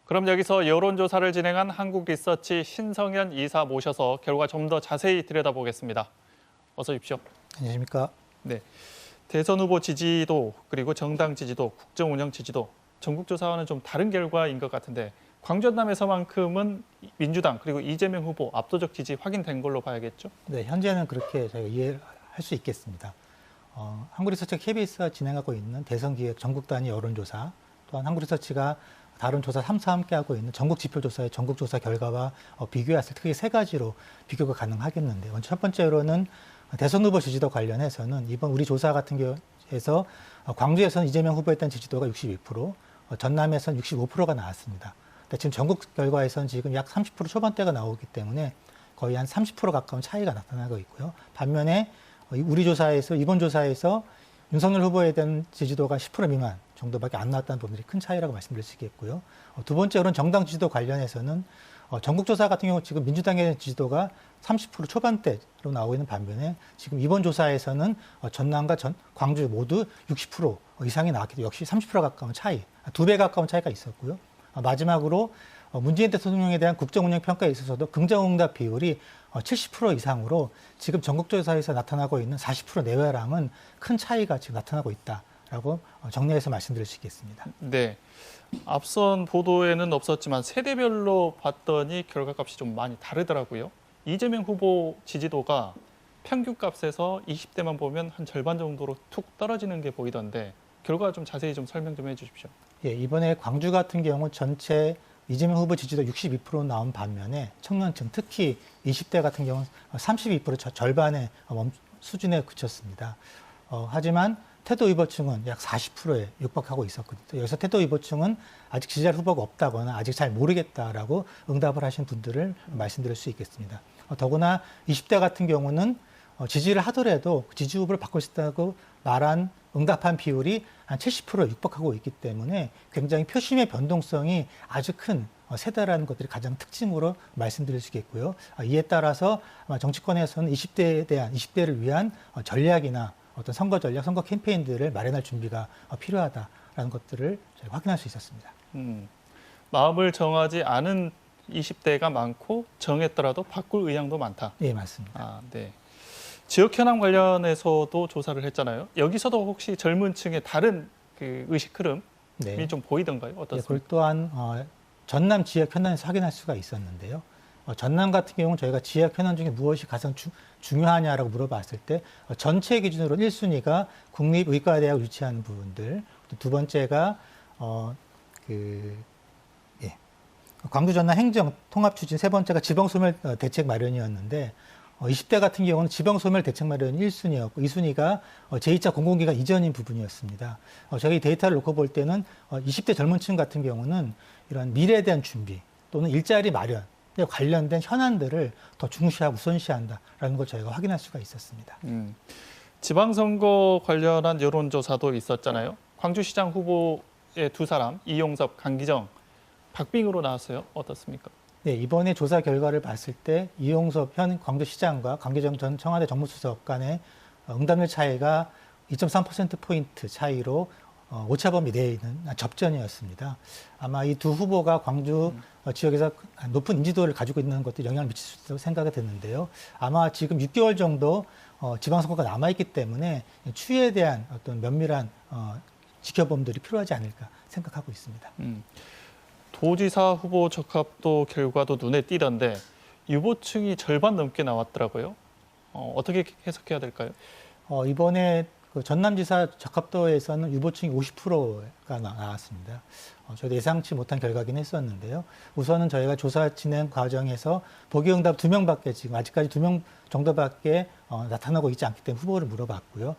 그럼 여기서 여론조사를 진행한 한국리서치 신성현 이사 모셔서 결과 좀 더 자세히 들여다보겠습니다. 어서 오십시오. 안녕하십니까. 네, 대선 후보 지지도 그리고 정당 지지도, 국정 운영 지지도 전국조사와는 좀 다른 결과인 것 같은데 광주 전남에서만큼은 민주당 그리고 이재명 후보 압도적 지지 확인된 걸로 봐야겠죠? 네, 현재는 그렇게 저희가 이해할 수 있겠습니다. 한국리서치 KBS가 진행하고 있는 대선기획 전국 단위 여론조사, 또한 한국리서치가 다른 조사 3사 함께하고 있는 전국지표조사의 전국조사 결과와 비교했을 때 크게 세 가지로 비교가 가능하겠는데, 먼저 첫 번째로는 대선 후보 지지도 관련해서는 이번 우리 조사 같은 경우에서 광주에서는 이재명 후보에 대한 지지도가 62%, 전남에서는 65%가 나왔습니다. 근데 지금 전국 결과에서는 지금 약 30% 초반대가 나오기 때문에 거의 한 30% 가까운 차이가 나타나고 있고요. 반면에 우리 조사에서, 이번 조사에서 윤석열 후보에 대한 지지도가 10% 미만 정도밖에 안 나왔다는 부분들이 큰 차이라고 말씀드릴 수 있겠고요. 두 번째로는 정당 지지도 관련해서는 전국조사 같은 경우 지금 민주당에 대한 지지도가 30% 초반대로 나오고 있는 반면에 지금 이번 조사에서는 전남과 광주 모두 60% 이상이 나왔기 때문에 역시 30% 가까운 차이, 2배 가까운 차이가 있었고요. 마지막으로 문재인 대통령에 대한 국정운영 평가에 있어서도 긍정응답 비율이 70% 이상으로 지금 전국조사에서 나타나고 있는 40% 내외랑은 큰 차이가 지금 나타나고 있다라고 정리해서 말씀드릴 수 있겠습니다. 네, 앞선 보도에는 없었지만 세대별로 봤더니 결과값이 좀 많이 다르더라고요. 이재명 후보 지지도가 평균값에서 20대만 보면 한 절반 정도로 툭 떨어지는 게 보이던데 결과 좀 자세히 좀 설명 좀 해주십시오. 예, 이번에 광주 같은 경우 전체 이재명 후보 지지도 62% 나온 반면에 청년층, 특히 20대 같은 경우는 32% 절반의 수준에 그쳤습니다. 하지만 태도 의보층은 약 40%에 육박하고 있었거든요. 여기서 태도 의보층은 아직 지지할 후보가 없다거나 아직 잘 모르겠다라고 응답을 하신 분들을 말씀드릴 수 있겠습니다. 더구나 20대 같은 경우는 지지를 하더라도 지지 후보를 바꿀 수 있다고 말한 응답한 비율이 한 70%에 육박하고 있기 때문에 굉장히 표심의 변동성이 아주 큰 세대라는 것들이 가장 특징으로 말씀드릴 수 있겠고요. 이에 따라서 아마 정치권에서는 20대를 위한 전략이나 어떤 선거 전략, 선거 캠페인들을 마련할 준비가 필요하다라는 것들을 저희가 확인할 수 있었습니다. 마음을 정하지 않은 20대가 많고 정했더라도 바꿀 의향도 많다. 네, 맞습니다. 아, 네. 지역 현황 관련해서도 조사를 했잖아요. 여기서도 혹시 젊은 층의 다른 그 의식 흐름이 네. 좀 보이던가요? 네, 어떻습니까? 그걸 또한 전남 지역 현안에서 확인할 수가 있었는데요. 전남 같은 경우는 저희가 지역 현안 중에 무엇이 가장 중요하냐라고 물어봤을 때 전체 기준으로 1순위가 국립의과대학을 유치하는 부분들, 두 번째가 광주 전남 행정 통합 추진, 세 번째가 지방소멸 대책 마련이었는데 20대 같은 경우는 지방소멸 대책 마련이 1순위였고 2순위가 제2차 공공기관 이전인 부분이었습니다. 저희 데이터를 놓고 볼 때는 20대 젊은 층 같은 경우는 이런 미래에 대한 준비 또는 일자리 마련 관련된 현안들을 더 중시하고 우선시한다라는 걸 저희가 확인할 수가 있었습니다. 지방선거 관련한 여론조사도 있었잖아요. 광주시장 후보의 두 사람, 이용섭, 강기정, 박빙으로 나왔어요. 어떻습니까? 네, 이번에 조사 결과를 봤을 때 이용섭 현 광주시장과 강기정 전 청와대 정무수석 간의 응답률 차이가 2.3%포인트 차이로 오차범위 내에 있는 접전이었습니다. 아마 이 두 후보가 광주 지역에서 높은 인지도를 가지고 있는 것들이 영향을 미칠 수 있다고 생각이 드는데요. 아마 지금 6개월 정도 지방선거가 남아있기 때문에 추이에 대한 어떤 면밀한 지켜봄들이 필요하지 않을까 생각하고 있습니다. 도지사 후보 적합도 결과도 눈에 띄던데 유보층이 절반 넘게 나왔더라고요. 어떻게 해석해야 될까요? 이번에 그 전남지사 적합도에서는 유보층이 50%가 나왔습니다. 저희도 예상치 못한 결과긴 했었는데요. 우선은 저희가 조사 진행 과정에서 보기응답 2명밖에 지금 아직까지 2명 정도밖에 나타나고 있지 않기 때문에 후보를 물어봤고요.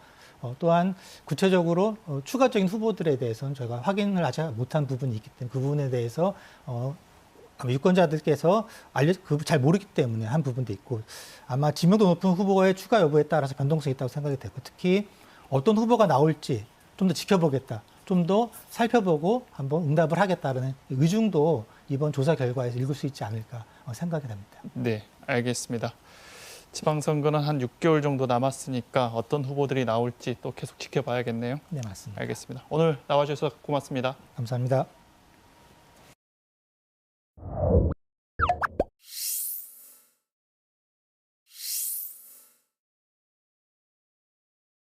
또한 구체적으로 추가적인 후보들에 대해서는 저희가 확인을 아직 못한 부분이 있기 때문에 그 부분에 대해서 유권자들께서 잘 모르기 때문에 한 부분도 있고 아마 지명도 높은 후보의 추가 여부에 따라서 변동성이 있다고 생각이 되고 특히 어떤 후보가 나올지 좀 더 지켜보겠다, 좀 더 살펴보고 한번 응답을 하겠다는 의중도 이번 조사 결과에서 읽을 수 있지 않을까 생각이 됩니다. 네, 알겠습니다. 지방선거는 한 6개월 정도 남았으니까 어떤 후보들이 나올지 또 계속 지켜봐야겠네요. 네, 맞습니다. 알겠습니다. 오늘 나와주셔서 고맙습니다. 감사합니다.